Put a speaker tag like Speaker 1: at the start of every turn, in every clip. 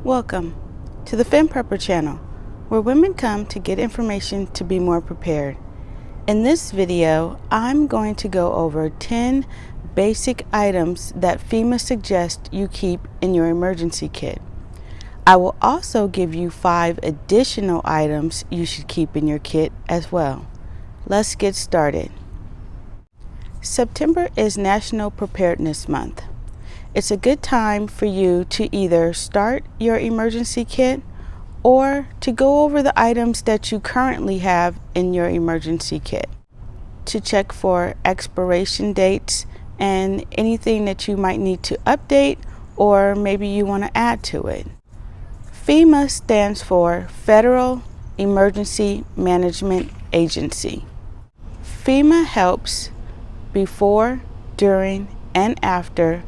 Speaker 1: Welcome to the Fem Prepper channel, where women come to get information to be more prepared. In this video, I'm going to go over 10 basic items that FEMA suggests you keep in your emergency kit. I will also give you 5 additional items you should keep in your kit as well. Let's get started. September is National Preparedness Month. It's a good time for you to either start your emergency kit or to go over the items that you currently have in your emergency kit to check for expiration dates and anything that you might need to update or maybe you want to add to it. FEMA stands for Federal Emergency Management Agency. FEMA helps before, during, and after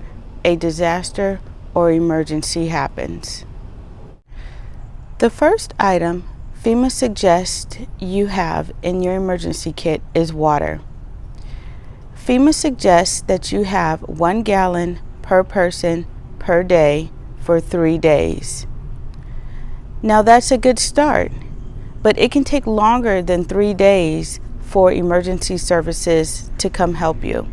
Speaker 1: a disaster or emergency happens. The first item FEMA suggests you have in your emergency kit is water. FEMA suggests that you have 1 gallon per person per day for 3 days. Now that's a good start, but it can take longer than 3 days for emergency services to come help you.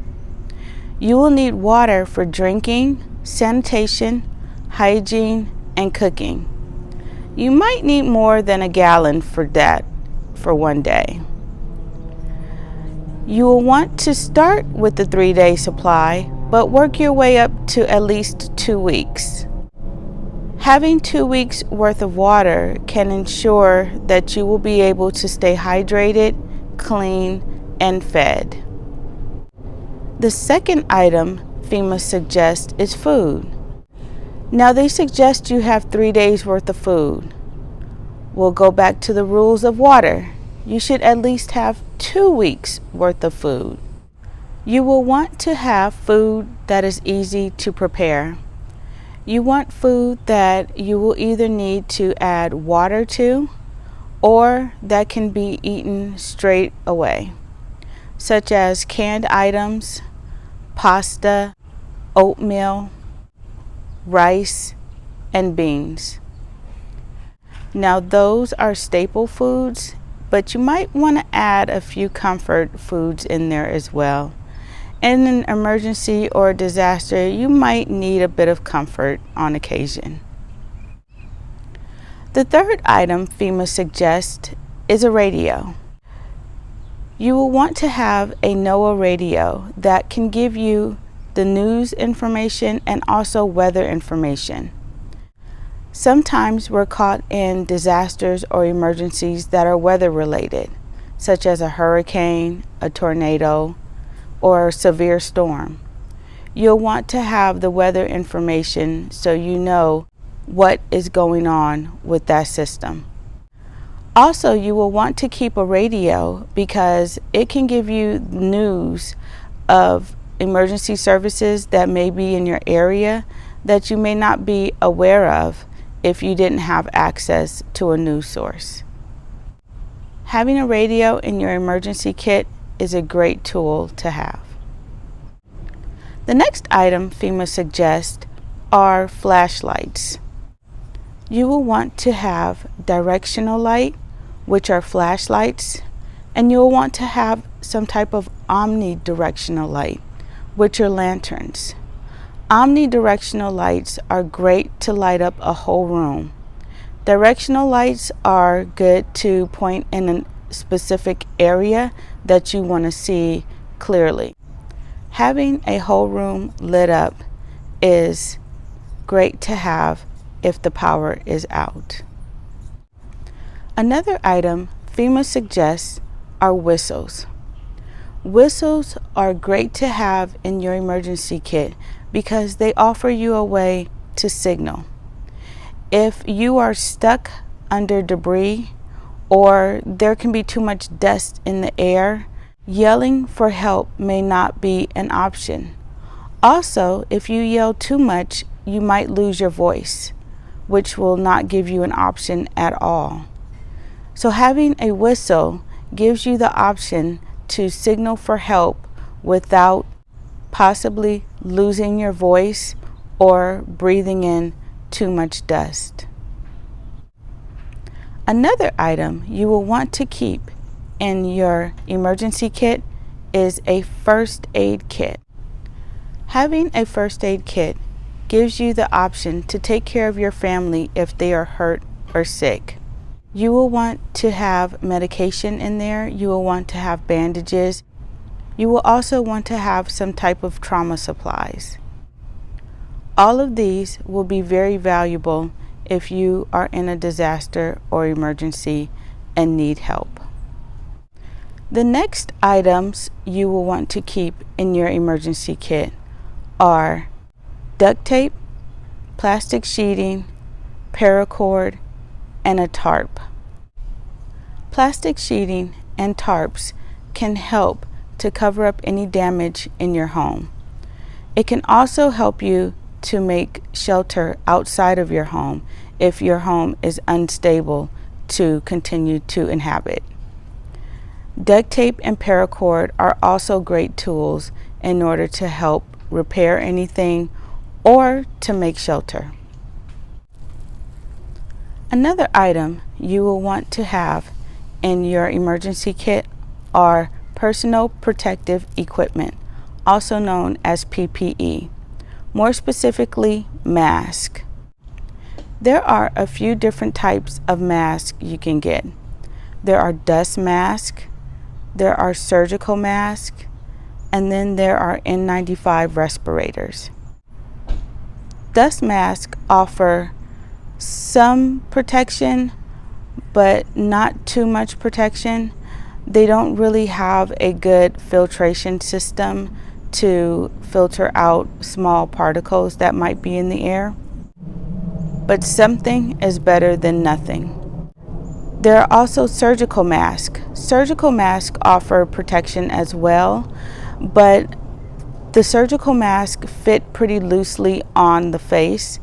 Speaker 1: You will need water for drinking, sanitation, hygiene, and cooking. You might need more than 1 gallon for that for 1 day. You will want to start with the 3-day supply, but work your way up to at least 2 weeks. Having 2 weeks worth of water can ensure that you will be able to stay hydrated, clean, and fed. The second item FEMA suggests is food. Now they suggest you have 3 days worth of food. We'll go back to the rules of water. You should at least have 2 weeks worth of food. You will want to have food that is easy to prepare. You want food that you will either need to add water to or that can be eaten straight away, such as canned items, pasta, oatmeal, rice, and beans. Now those are staple foods, but you might want to add a few comfort foods in there as well. In an emergency or disaster, you might need a bit of comfort on occasion. The third item FEMA suggests is a radio. You will want to have a NOAA radio that can give you the news information and also weather information. Sometimes we're caught in disasters or emergencies that are weather related, such as a hurricane, a tornado, or a severe storm. You'll want to have the weather information so you know what is going on with that system. Also, you will want to keep a radio because it can give you news of emergency services that may be in your area that you may not be aware of if you didn't have access to a news source. Having a radio in your emergency kit is a great tool to have. The next item FEMA suggests are flashlights. You will want to have directional light, which are flashlights, and you'll want to have some type of omnidirectional light, which are lanterns. Omnidirectional lights are great to light up a whole room. Directional lights are good to point in a specific area that you want to see clearly. Having a whole room lit up is great to have if the power is out. Another item FEMA suggests are whistles. Whistles are great to have in your emergency kit because they offer you a way to signal. If you are stuck under debris or there can be too much dust in the air, yelling for help may not be an option. Also, if you yell too much, you might lose your voice, which will not give you an option at all. So having a whistle gives you the option to signal for help without possibly losing your voice or breathing in too much dust. Another item you will want to keep in your emergency kit is a first aid kit. Having a first aid kit gives you the option to take care of your family if they are hurt or sick. You will want to have medication in there. You will want to have bandages. You will also want to have some type of trauma supplies. All of these will be very valuable if you are in a disaster or emergency and need help. The next items you will want to keep in your emergency kit are duct tape, plastic sheeting, paracord, and a tarp. Plastic sheeting and tarps can help to cover up any damage in your home. It can also help you to make shelter outside of your home if your home is unstable to continue to inhabit. Duct tape and paracord are also great tools in order to help repair anything or to make shelter. Another item you will want to have in your emergency kit are personal protective equipment, also known as PPE, more specifically mask. There are a few different types of masks you can get. There are dust masks, there are surgical masks, and then there are N95 respirators. Dust masks offer some protection, but not too much protection. They don't really have a good filtration system to filter out small particles that might be in the air. But something is better than nothing. There are also surgical masks. Surgical masks offer protection as well, but the surgical mask fit pretty loosely on the face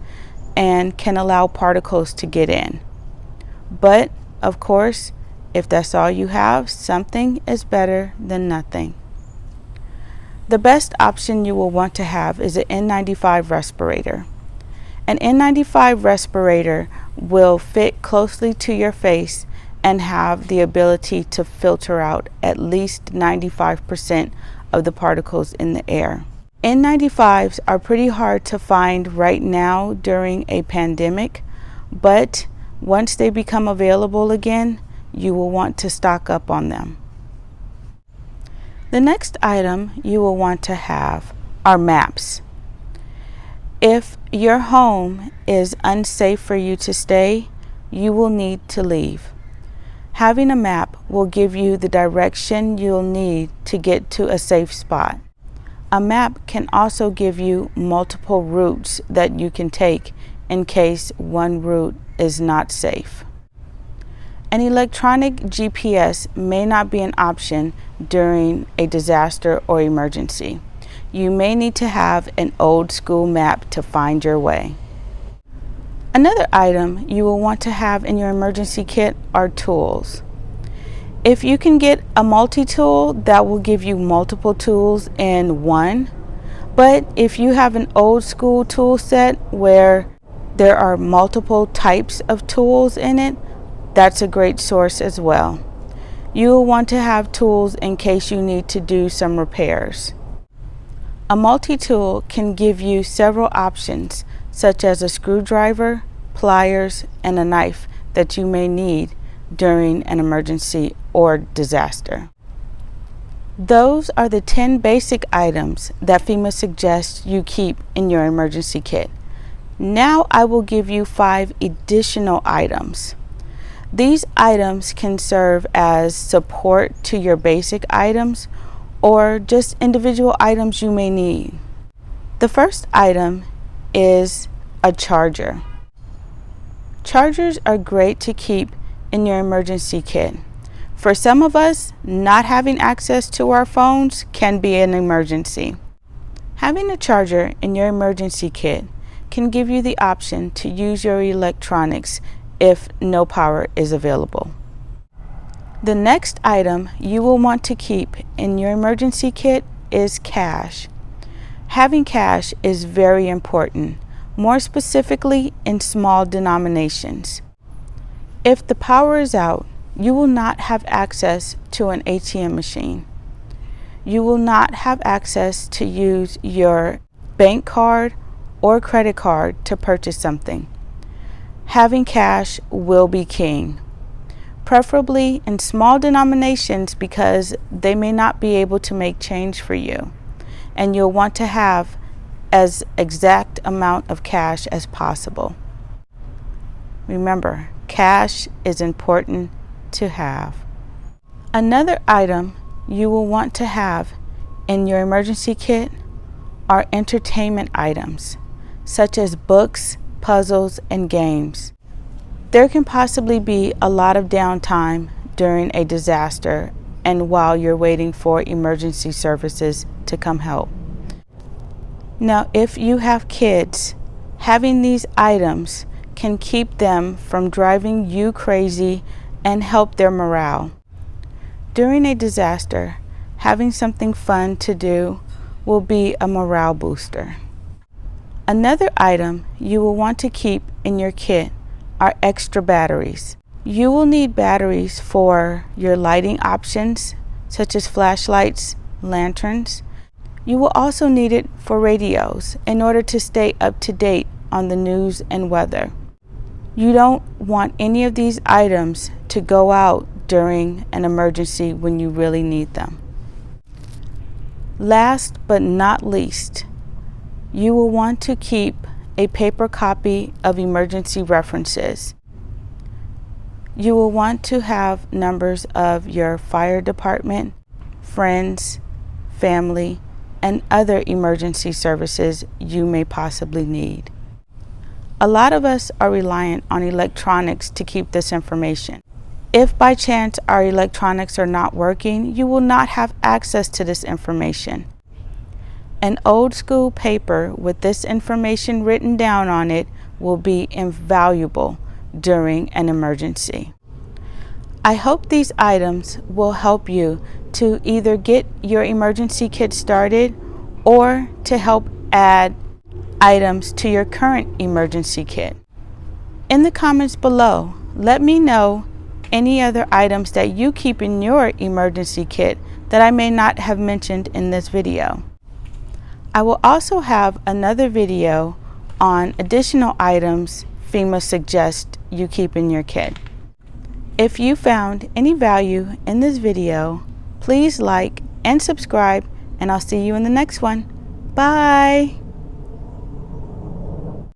Speaker 1: and can allow particles to get in. But of course, if that's all you have, something is better than nothing. The best option you will want to have is an N95 respirator. An N95 respirator will fit closely to your face and have the ability to filter out at least 95% of the particles in the air. N95s are pretty hard to find right now during a pandemic, but once they become available again, you will want to stock up on them. The next item you will want to have are maps. If your home is unsafe for you to stay, you will need to leave. Having a map will give you the direction you'll need to get to a safe spot. A map can also give you multiple routes that you can take in case one route is not safe. An electronic GPS may not be an option during a disaster or emergency. You may need to have an old school map to find your way. Another item you will want to have in your emergency kit are tools. If you can get a multi-tool, that will give you multiple tools in one. But if you have an old school tool set where there are multiple types of tools in it, that's a great source as well. You will want to have tools in case you need to do some repairs. A multi-tool can give you several options, such as a screwdriver, pliers, and a knife that you may need during an emergency or disaster. Those are the 10 basic items that FEMA suggests you keep in your emergency kit. Now I will give you 5 additional items. These items can serve as support to your basic items or just individual items you may need. The first item is a charger. Chargers are great to keep in your emergency kit. For some of us, not having access to our phones can be an emergency. Having a charger in your emergency kit can give you the option to use your electronics if no power is available. The next item you will want to keep in your emergency kit is cash. Having cash is very important, more specifically in small denominations. If the power is out, you will not have access to an ATM machine. You will not have access to use your bank card or credit card to purchase something. Having cash will be king, preferably in small denominations because they may not be able to make change for you, and you'll want to have as exact amount of cash as possible. Remember, cash is important to have. Another item you will want to have in your emergency kit are entertainment items, such as books, puzzles, and games. There can possibly be a lot of downtime during a disaster and while you're waiting for emergency services to come help. Now, if you have kids, having these items can keep them from driving you crazy and help their morale. During a disaster, having something fun to do will be a morale booster. Another item you will want to keep in your kit are extra batteries. You will need batteries for your lighting options, such as flashlights, lanterns. You will also need it for radios in order to stay up to date on the news and weather. You don't want any of these items to go out during an emergency when you really need them. Last but not least, you will want to keep a paper copy of emergency references. You will want to have numbers of your fire department, friends, family, and other emergency services you may possibly need. A lot of us are reliant on electronics to keep this information. If by chance our electronics are not working, you will not have access to this information. An old school paper with this information written down on it will be invaluable during an emergency. I hope these items will help you to either get your emergency kit started or to help add items to your current emergency kit. In the comments below, let me know any other items that you keep in your emergency kit that I may not have mentioned in this video. I will also have another video on additional items FEMA suggests you keep in your kit. If you found any value in this video, please like and subscribe, and I'll see you in the next one. Bye!